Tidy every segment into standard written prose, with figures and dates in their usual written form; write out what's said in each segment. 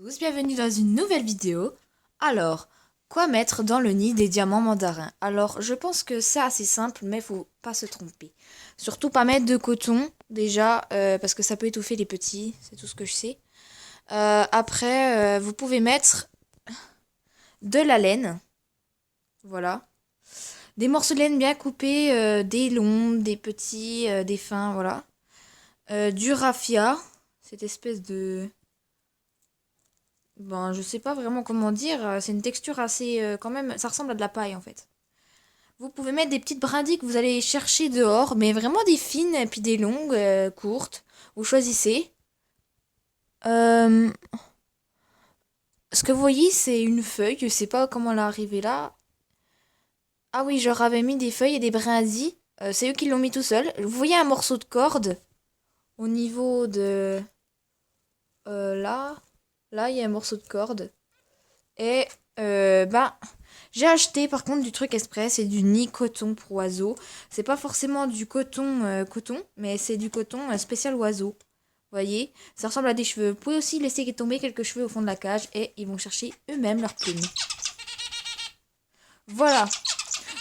Tous, bienvenue dans une nouvelle vidéo. Alors, quoi mettre dans le nid des diamants mandarins? Alors, je pense que c'est assez simple, mais faut pas se tromper. Surtout pas mettre de coton, déjà, parce que ça peut étouffer les petits, c'est tout ce que je sais. Après, vous pouvez mettre de la laine, voilà. Des morceaux de laine bien coupés, des longs, des petits, des fins, voilà. Du raffia, cette espèce de... Ben, je sais pas vraiment comment dire. C'est une texture assez, quand même, ça ressemble à de la paille en fait. Vous pouvez mettre des petites brindilles que vous allez chercher dehors, mais vraiment des fines et puis des longues, courtes. Vous choisissez. Euh, Ce que vous voyez, c'est une feuille. Je sais pas comment elle est arrivée là. Ah oui, je leur avais mis des feuilles et des brindilles. C'est eux qui l'ont mis tout seul. Vous voyez un morceau de corde au niveau de là. Là, il y a un morceau de corde. Et ben, j'ai acheté par contre du truc express, c'est du nid coton pour oiseaux. C'est pas forcément du coton coton, mais c'est du coton spécial oiseau. Vous voyez, ça ressemble à des cheveux. Vous pouvez aussi laisser tomber quelques cheveux au fond de la cage et ils vont chercher eux-mêmes leurs plumes. Voilà.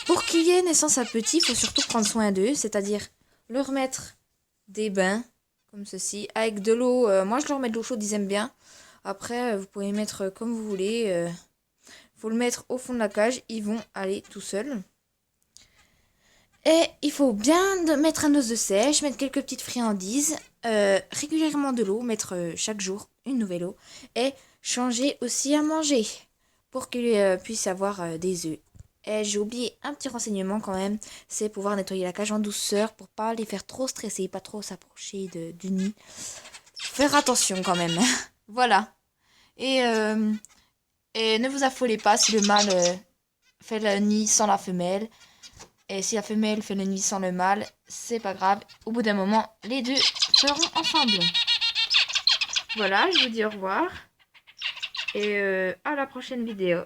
Pour qu'il y ait naissance à petit, il faut surtout prendre soin d'eux, c'est-à-dire leur mettre des bains comme ceci avec de l'eau. Moi, je leur mets de l'eau chaude, ils aiment bien. Après, vous pouvez mettre comme vous voulez. Faut le mettre au fond de la cage, ils vont aller tout seuls. Et il faut bien mettre un os de sèche, mettre quelques petites friandises, régulièrement de l'eau, mettre chaque jour une nouvelle eau, et changer aussi à manger pour qu'ils puissent avoir des œufs. Et j'ai oublié un petit renseignement quand même, c'est pouvoir nettoyer la cage en douceur pour pas les faire trop stresser, pas trop s'approcher du nid. Faire attention quand même. Voilà. Et et ne vous affolez pas si le mâle fait le nid sans la femelle. Et si la femelle fait le nid sans le mâle, c'est pas grave. Au bout d'un moment, les deux seront ensemble. Voilà, je vous dis au revoir. Et à la prochaine vidéo.